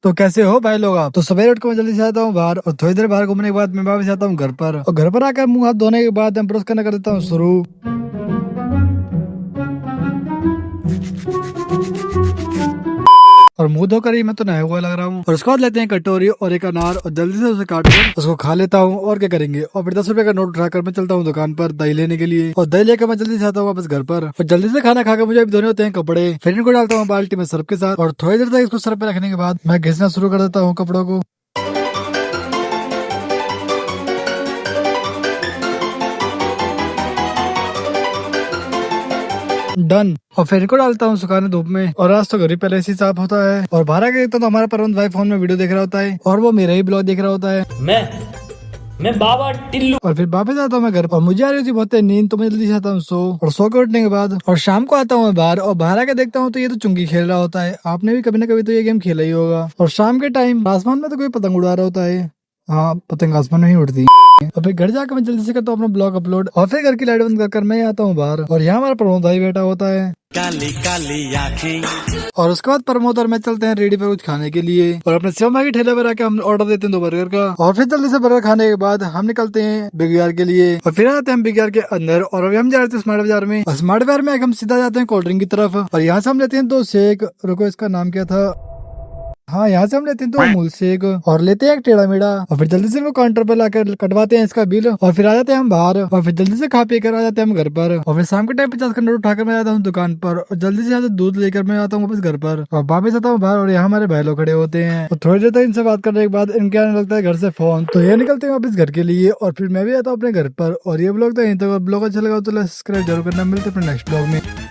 तो कैसे हो भाई लोग आप? तो सवेरे उठ के मैं जल्दी से आता हूँ बाहर और थोड़ी देर बाहर घूमने के बाद मैं वापस आता हूँ घर पर और घर पर आकर मुंह हाथ धोने के बाद मैं ब्रश करना कर देता हूँ शुरू। और मुंह धोकर ही मैं तो नया हुआ लग रहा हूँ और उसके बाद लेते हैं कटोरी और एक अनार और जल्दी से उसे काट कर उसको खा लेता हूँ। और क्या करेंगे। और फिर 10 रुपए का नोट उठाकर मैं चलता हूँ दुकान पर दही लेने के लिए और दही लेकर मैं जल्दी से आता हूँ वापस घर पर और जल्दी से खाना खाकर मुझे अभी धोने होते हैं कपड़े। फिर इनको डालता हूँ बाल्टी में सर्फ के साथ और थोड़ी देर तक इसको सर पे रखने के बाद मैं घिसना शुरू कर देता हूँ कपड़ों को। डन। और फिर इनको डालता हूँ सुखाने धूप में। और आज तो घर ही पहले से ही साफ होता है और बाहर आके देखता तो हमारा परवंत भाई फोन में वीडियो देख रहा होता है और वो मेरा ही ब्लॉग देख रहा होता है। मैं बाबा टिल्लू। और फिर वापस आता हूँ मैं घर और मुझे आ रही थी बहुत नींद तो मैं जल्दी से आता हूँ सो के उठने के बाद और शाम को आता हूँ मैं बाहर और बाहर आके देखता हूँ तो ये तो चुंगी खेल रहा होता है। आपने भी कभी ना कभी तो ये गेम खेला ही होगा। और शाम के टाइम आसमान में तो कोई पतंग उड़ा रहा होता है। हाँ, पतंग आसमान में ही उड़ती है। और फिर घर जाकर मैं जल्दी से करता हूँ अपना ब्लॉग अपलोड और फिर घर की लाइट बंद कर मैं आता हूँ बाहर और यहाँ हमारा प्रमोद भाई बैठा होता है। काली काली आँखें। और उसके बाद प्रमोद और मैं चलते हैं रेडी पे कुछ खाने के लिए और अपने शिव भाई के ठेले पर आके हम ऑर्डर देते हैं 2 बर्गर का। और फिर जल्दी से बर्गर खाने के बाद हम निकलते हैं बिग बाजार के लिए और फिर आते हैं बिग बाजार के अंदर और अभी हम जा रहे थे स्मार्ट बाजार में और स्मार्ट बाजार में हम सीधा जाते हैं कोल्ड ड्रिंक की तरफ और यहाँ से हम लेते हैं 2 शेक। रुको, इसका नाम क्या था? हाँ, यहाँ से हम लेते हैं 2 अमूल शेक और लेते हैं एक टेढ़ा मेढ़ा और फिर जल्दी से वो काउंटर पर लाकर कटवाते हैं इसका बिल और फिर आ जाते हैं हम बाहर और फिर जल्दी से खा पी कर आ जाते हैं हम घर पर। और फिर शाम के टाइम 50 का नोट उठाकर मैं आता हूँ दुकान पर और जल्दी से यहाँ से दूध लेकर मैं आता हूँ वापस घर पर और वापस आता हूँ बाहर और यहाँ हमारे भाई लोग खड़े होते हैं और थोड़ी देर तक इनसे बात करने के बाद इनके आने लगता है घर से फोन तो ये निकलते हैं वापस घर के लिए और फिर मैं भी आता हूँ अपने घर पर। और ये ब्लॉग था यहीं तक। ब्लॉग अच्छा लगा तो सब्सक्राइब जरूर करना। मिलते हैं अपने नेक्स्ट ब्लॉग में।